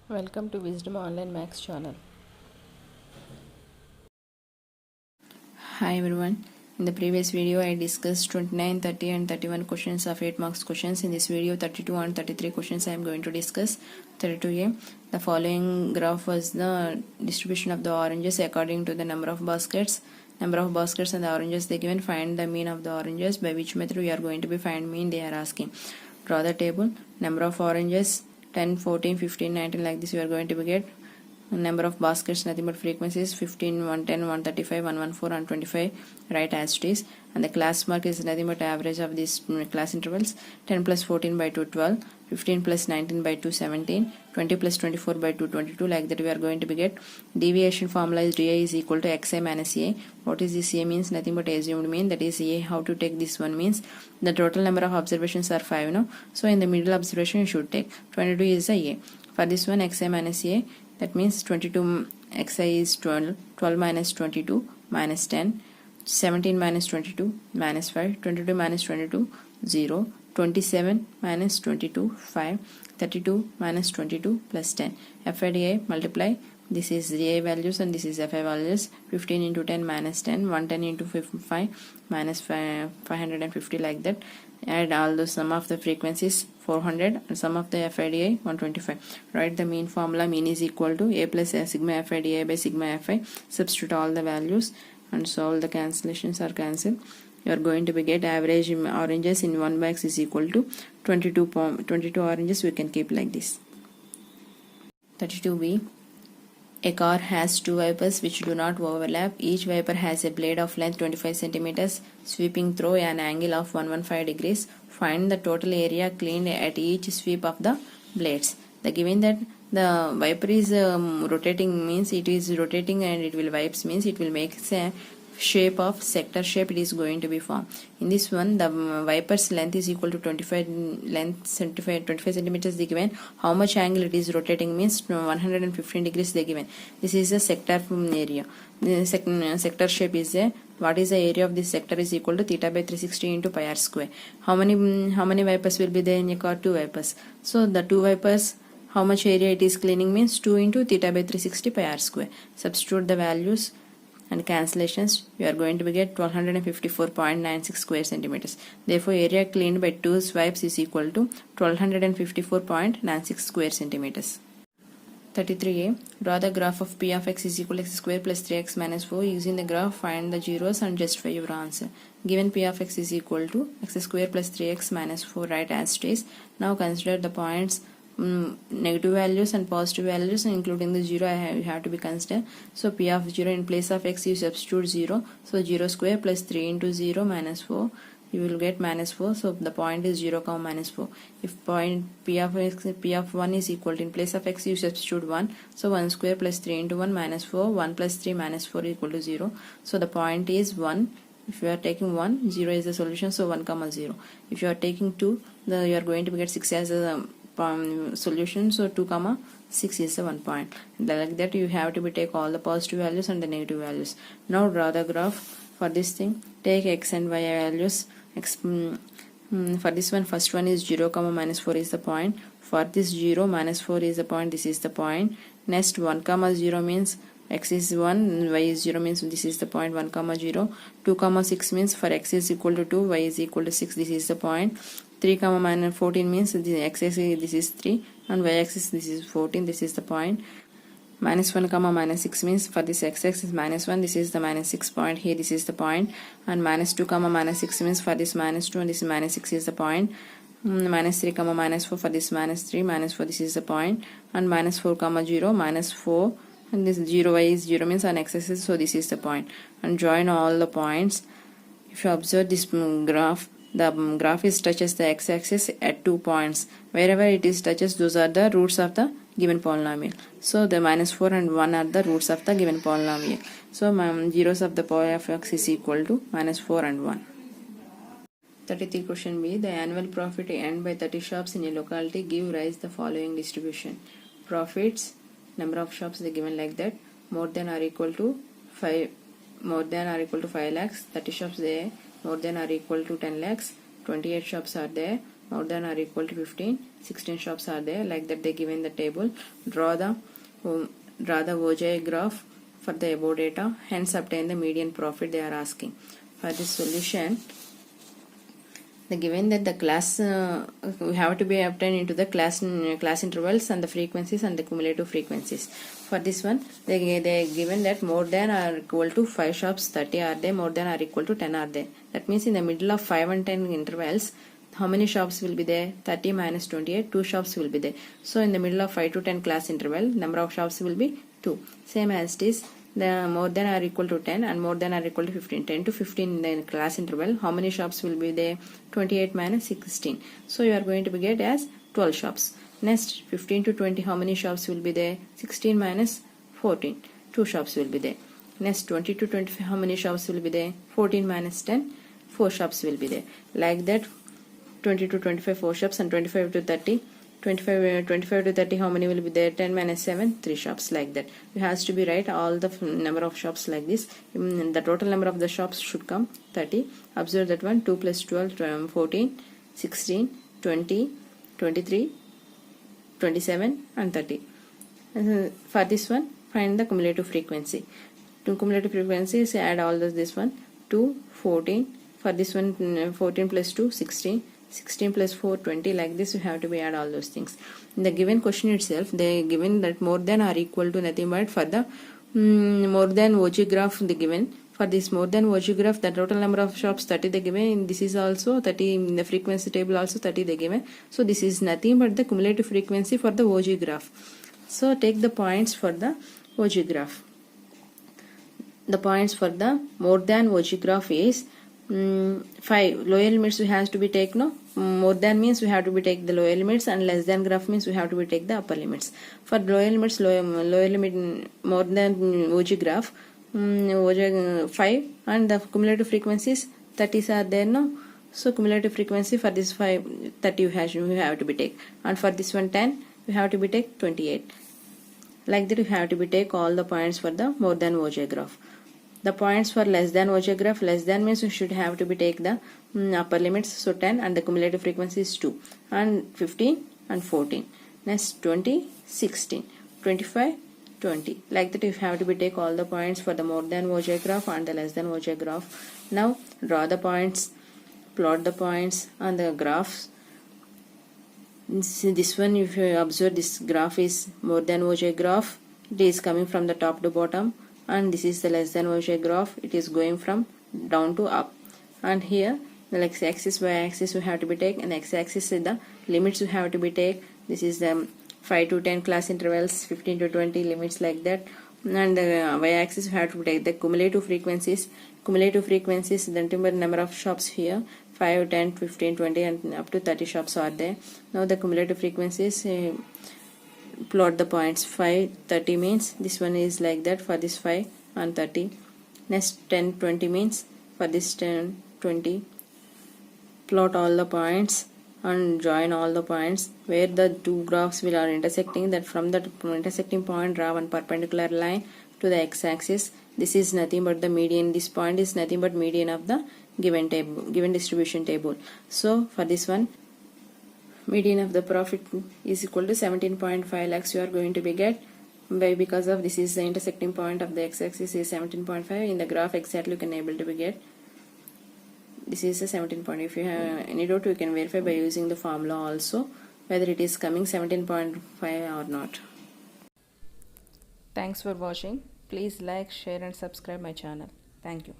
Welcome to Wisdom Online Max channel. Hi everyone. In the previous video I discussed 29, 30 and 31 questions of 8 marks questions. In this video 32 and 33 questions I am going to discuss. 32a. The following graph was the distribution of the oranges according to the number of baskets. Number of baskets and the oranges they given. Find the mean of the oranges. By which method we are going to be find mean they are asking. Draw the table. Number of oranges 10, 14, 15, 19 like this you are going to be get. Number of baskets nothing but frequencies 15, 110, 135, 114 and 25 right as it is, and the class mark is nothing but average of these class intervals. 10 plus 14 by 2 12, 15 plus 19 by 2 17, 20 plus 24 by 2 22 like that we are going to be get. Deviation formula is dA is equal to xi minus a. What is this a means? Nothing but assumed mean, that is a. How to take this one means the total number of observations are 5 no, so in the middle observation you should take 22 is a. For this one xi minus a, that means 22 xi is 12, 12 minus 22 minus 10, 17 minus 22 minus 5, 22 minus 22 0, 27 minus 22 5, 32 minus 22 plus 10. FIDA multiply, this is the A values and this is FI values. 15 into 10 minus 10, 110 into 5 minus 550 like that. Add all the sum of the frequencies 400 and sum of the FIDA 125. Write the mean formula. Mean is equal to A plus sigma FIDA by sigma FI. Substitute all the values and solve the cancellations are cancelled. You are going to be get average oranges in 1 box is equal to 22 oranges. We can keep like this. 32b. A car has two wipers which do not overlap. Each wiper has a blade of length 25 centimeters sweeping through an angle of 115 degrees. Find the total area cleaned at each sweep of the blades. The given that the wiper is rotating means it is rotating and it will wipes means it will make a shape of sector shape it is going to be formed. In this one the wiper's length is equal to 25 centimeters they given. How much angle it is rotating means 115 degrees they given. This is a sector area. The sector shape is a, what is the area of this sector is equal to theta by 360 into pi r square. How many wipers will be there in a car? 2 wipers. So the 2 wipers, how much area it is cleaning means 2 into theta by 360 pi r square. Substitute the values and cancellations. We are going to get 1254.96 square centimeters. Therefore area cleaned by 2 swipes is equal to 1254.96 square centimeters. 33a. Draw the graph of p of x is equal to x square plus 3x minus 4. Using the graph find the zeros and justify your answer. Given p of x is equal to x square plus 3x minus 4 right as it is. Now consider the points negative values and positive values including the 0 you have to be considered. So p of 0 in place of x you substitute 0. So 0 square plus 3 into 0 minus 4 you will get minus 4. So the point is 0 comma minus 4. If point p of x p of 1 is equal to in place of x you substitute 1. So 1 square plus 3 into 1 minus 4. 1 plus 3 minus 4 equal to 0. So the point is 1. If you are taking 1, 0 is the solution, so 1 comma 0. If you are taking 2, you are going to get 6 as a solution, so 2 comma 6 is the 1 point. Like that you have to be take all the positive values and the negative values. Now draw the graph for this thing. Take x and y values. For this one, first one is 0 comma minus 4 is the point. For this 0 minus 4 is the point, this is the point. Next 1 comma 0 means x is 1, y is 0 means this is the point 1 comma 0. 2 comma 6 means for x is equal to 2, y is equal to 6, this is the point. 3 comma minus 14 means the x-axis this is 3 and y-axis this is 14, this is the point. Minus 1 comma minus 6 means for this x-axis minus 1, this is the minus 6 point, here this is the point. And minus 2 comma minus 6 means for this minus 2 and this minus 6 is the point. Minus 3 comma minus 4 for this minus 3, minus 4 this is the point. And minus 4 comma 0, minus 4 and this 0 y is 0 means on x-axis, so this is the point. And join all the points. If you observe this graph, the graph is touches the x-axis at 2 points. Wherever it is touches, those are the roots of the given polynomial. So the minus 4 and 1 are the roots of the given polynomial. So zeros of the power of x is equal to minus 4 and 1. 33 question B. The annual profit earned by 30 shops in a locality give rise the following distribution. Profits, number of shops they given like that, more than or equal to 5 lakhs. 30 shops there more than or equal to 10 lakhs. 28 shops are there more than or equal to 15, 16 shops are there. Like that they given the table. Draw the OJ graph for the above data, hence obtain the median profit they are asking. For this solution, the given that the class we have to be obtained into the class intervals and the frequencies and the cumulative frequencies. For this one, they given that more than or equal to 5 shops 30 are there, more than or equal to 10 are there. That means in the middle of 5 and 10 intervals, how many shops will be there? 30 minus 28, 2 shops will be there. So in the middle of 5 to 10 class interval, number of shops will be 2. Same as it is, the more than or equal to 10 and more than or equal to 15. 10 to 15 in the class interval, how many shops will be there? 28 minus 16. So you are going to be get as 12 shops. Next, 15 to 20, how many shops will be there? 16 minus 14. 2 shops will be there. Next, 20 to 25, how many shops will be there? 14 minus 10, 4 shops will be there. Like that, 20 to 25, 4 shops, and 25 to 30. 25 to 30, how many will be there? 10 minus 7, 3 shops. Like that. You has to be right all the number of shops like this. The total number of the shops should come 30. Observe that one. 2 plus 12, 14, 16, 20, 23, 27 and 30. For this one, find the cumulative frequency. To cumulative frequencies, add all this one. 2, 14. For this one, 14 plus 2, 16. 16 plus 4, 20. Like this, you have to be add all those things. In the given question itself, they given that more than or equal to nothing but for the more than OG graph they given. For this more than OG graph, the total number of shops 30 they given. This is also 30 in the frequency table, also 30 they given. So this is nothing but the cumulative frequency for the OG graph. So take the points for the OG graph. The points for the more than OG graph is 5. Lower limits we has to be take, no? More than means we have to be take the lower limits, and less than graph means we have to be take the upper limits. For lower limits, lower limit more than OG graph, OG 5, and the cumulative frequencies 30s are there, no? So cumulative frequency for this 5, 30 you have to be take, and for this one 10 you have to be take 28. Like that you have to be take all the points for the more than OG graph. The points for less than OG graph, less than means you should have to be take the upper limits, so 10, and the cumulative frequency is 2, and 15 and 14. Next 20, 16, 25, 20. Like that you have to be take all the points for the more than OG graph and the less than OG graph. Now draw the points, plot the points on the graphs. This one, if you observe, this graph is more than OG graph. It is coming from the top to bottom. And this is the less than OG graph. It is going from down to up. And here the x-axis, y-axis we have to be take, and x-axis is the limits we have to be take. This is the 5 to 10 class intervals, 15 to 20 limits, like that. And the y-axis we have to take the cumulative frequencies. Cumulative frequencies, the number of shops here, 5, 10, 15, 20 and up to 30 shops are there. Now the cumulative frequencies, plot the points. 5, 30 means this one is like that for this 5 and 30. Next 10, 20 means for this 10, 20. Plot all the points and join all the points where the two graphs will are intersecting. That from the intersecting point, draw one perpendicular line to the x-axis. This is nothing but the median. This point is nothing but median of the given table, given distribution table. So for this one, median of the profit is equal to 17.5 lakhs you are going to be get by, because of this is the intersecting point of the x-axis is 17.5. In the graph exactly you can able to be get this is a 17. If you have any doubt, you can verify by using the formula also whether it is coming 17.5 or not. Thanks for watching. Please like, share and subscribe my channel. Thank you.